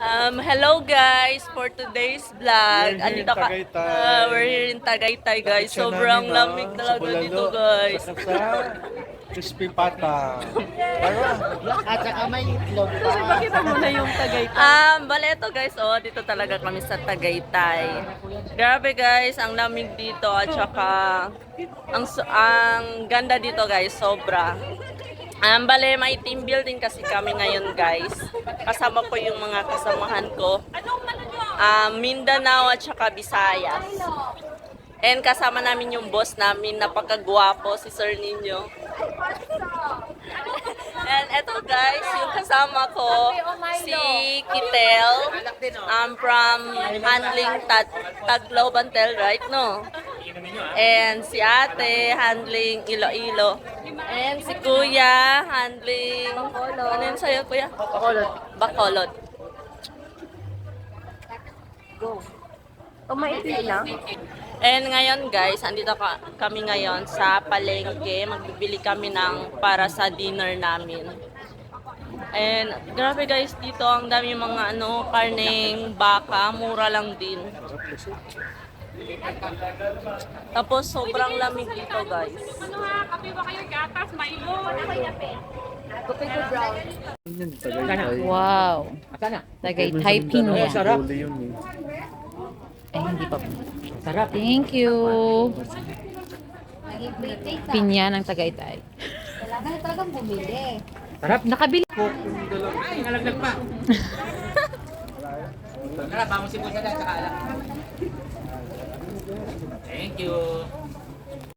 Hello guys for today's vlog. We're here in Tagaytay. We're here in Tagaytay guys. Siya Sobrang namin, lamig sa talaga Bulalo. dito guys. Saka sa Crispy Pata. At saka may itlog pa. Pakita mo na yung Tagaytay. Bale ito guys, dito talaga kami sa Tagaytay. Grabe guys, ang lamig dito at saka ang ganda dito guys, sobra. Bale, may team building kasi kami ngayon guys. Kasama ko yung mga kasamahan ko. Mindanao at saka Visayas. And kasama namin yung boss namin, napakagwapo si Sir Ninyo. And eto guys, yung kasama ko, si Kitel, from handling Taglobantel, right no? And si ate, handling Iloilo. And si kuya, handling, ano yun sa'yo kuya? Bacolod. Go. Maiti na. And ngayon guys, andito kami ngayon sa palengke. Magbibili kami ng para sa dinner namin. And grabe guys, dito ang dami mga karneng baka, mura lang din. Tapos sobrang lamig dito guys. Ano ha? Kape ba kayo? Gatas? Milo? Ano kayo pe? Kape ko brown. Wow. Tagaytay pinya. Sarap. Yun, Ay, hindi pa. Sarap. Thank you. Pinya ng Tagaytay. Kailangan talagang bumili. Sarap. Nakabili. Ay, nalaglag pa. Tara, bangon si Busa dahil sa alak. Thank you.